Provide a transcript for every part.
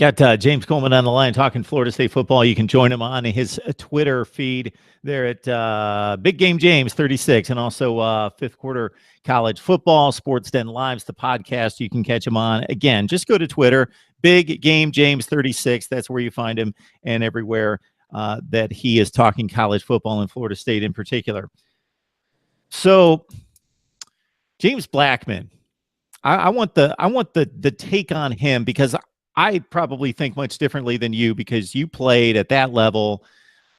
Got James Coleman on the line talking Florida State football. You can join him on his Twitter feed there at Big Game James 36, and also Fifth Quarter College Football Sports Den Lives, the podcast. You can catch him on. Again, just go to Twitter, Big Game James 36. That's where you find him, and everywhere that he is talking college football in Florida State in particular. So, James Blackman, I want the take on him because I probably think much differently than you because you played at that level.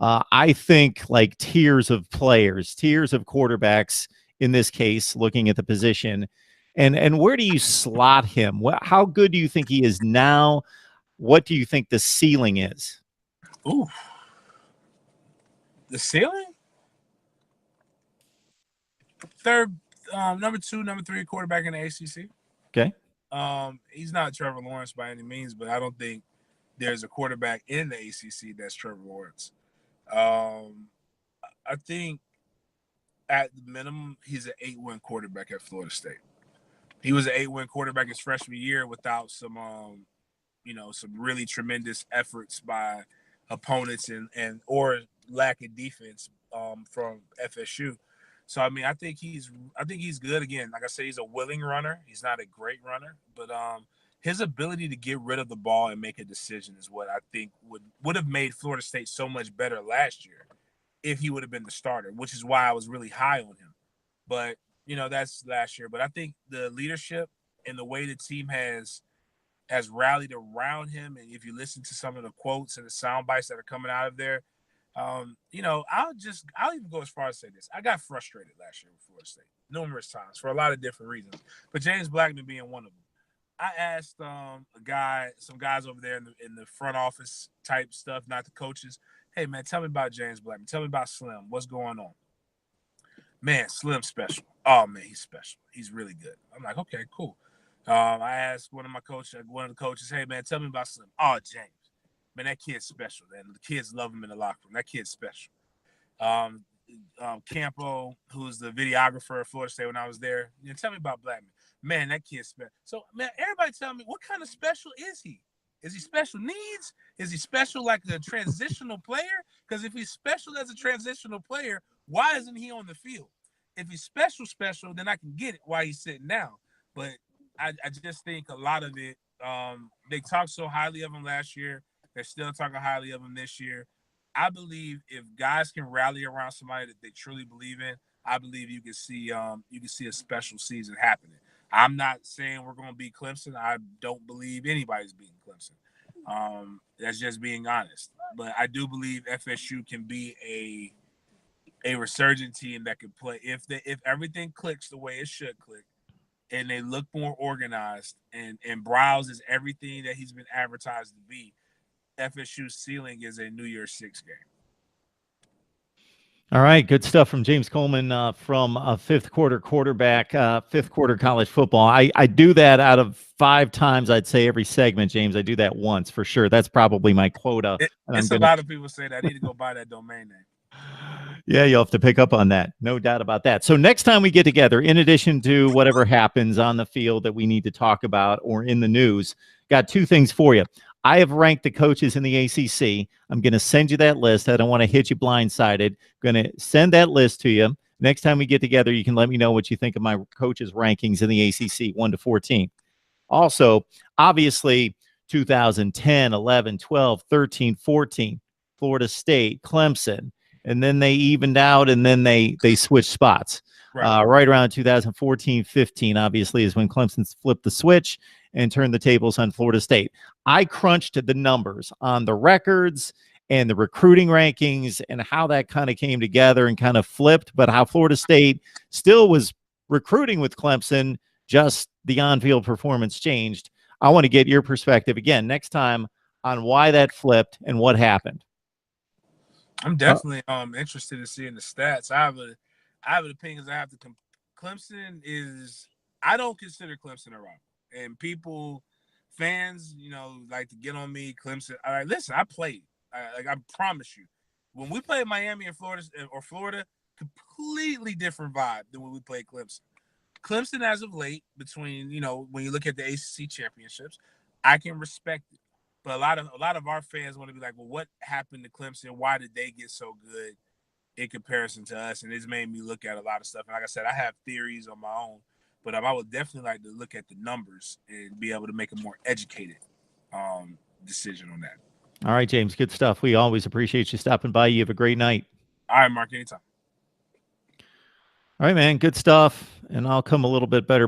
I think like tiers of players, tiers of quarterbacks in this case, looking at the position. And where do you slot him? How good do you think he is now? What do you think the ceiling is? Ooh, the ceiling? Third, number two, number three quarterback in the ACC. Okay. He's not Trevor Lawrence by any means, but I don't think there's a quarterback in the ACC that's Trevor Lawrence. I think at the minimum, he's an 8-win quarterback at Florida State. He was an 8-win quarterback his freshman year without some really tremendous efforts by opponents and or lack of defense from FSU. So I mean, I think he's good. Again, like I say, he's a willing runner. He's not a great runner, but his ability to get rid of the ball and make a decision is what I think would have made Florida State so much better last year if he would have been the starter, which is why I was really high on him. But that's last year. But I think the leadership and the way the team has rallied around him, and if you listen to some of the quotes and the sound bites that are coming out of there, I'll even go as far as say this. I got frustrated last year with Florida State numerous times for a lot of different reasons, but James Blackman being one of them. I asked some guys over there in the front office type stuff, not the coaches. Hey man, tell me about James Blackman. Tell me about Slim. What's going on? Man, Slim's special. Oh man, he's special. He's really good. I'm like, okay, cool. I asked one of the coaches, hey man, tell me about Slim. Oh, James. Man, that kid's special, man. The kids love him in the locker room. That kid's special. Campo, who's the videographer at Florida State when I was there, tell me about Blackman. Man, that kid's special. So, man, everybody tell me, what kind of special is he? Is he special needs? Is he special like a transitional player? Because if he's special as a transitional player, why isn't he on the field? If he's special, then I can get it why he's sitting down. But I just think a lot of it, they talked so highly of him last year. They're still talking highly of him this year. I believe if guys can rally around somebody that they truly believe in, I believe you can see a special season happening. I'm not saying we're going to beat Clemson. I don't believe anybody's beating Clemson. That's just being honest. But I do believe FSU can be a resurgent team that can play if everything clicks the way it should click, and they look more organized and Browse is everything that he's been advertised to be. FSU's ceiling is a New Year's Six game. All right, good stuff from James Coleman from Fifth Quarter Quarterback, Fifth Quarter College Football. I do that out of 5 times, I'd say, every segment, James. I do that once for sure. That's probably my quota. It's a lot of people say that. I need to go buy that domain name. Yeah, you'll have to pick up on that. No doubt about that. So next time we get together, in addition to whatever happens on the field that we need to talk about or in the news, got 2 things for you. I have ranked the coaches in the ACC. I'm going to send you that list. I don't want to hit you blindsided. I'm going to send that list to you. Next time we get together, you can let me know what you think of my coaches' rankings in the ACC, 1 to 14. Also, obviously, 2010, 11, 12, 13, 14, Florida State, Clemson, and then they evened out, and then they switched spots. Right around 2014, 15, obviously, is when Clemson flipped the switch and turned the tables on Florida State. I crunched the numbers on the records and the recruiting rankings and how that kind of came together and kind of flipped, but how Florida State still was recruiting with Clemson, just the on-field performance changed. I want to get your perspective again next time on why that flipped and what happened. I'm definitely interested in seeing the stats. I have an opinion. Clemson is. I don't consider Clemson a rival, and fans, like to get on me. Clemson. Listen, I played. I promise you, when we played Miami and Florida, completely different vibe than when we played Clemson. Clemson, as of late, between when you look at the ACC championships, I can respect it. But a lot of our fans want to be like, well, what happened to Clemson? Why did they get so good in comparison to us? And it's made me look at a lot of stuff. And like I said, I have theories on my own, but I would definitely like to look at the numbers and be able to make a more educated decision on that. All right, James, good stuff. We always appreciate you stopping by. You have a great night. All right, Mark, anytime. All right, man, good stuff. And I'll come a little bit better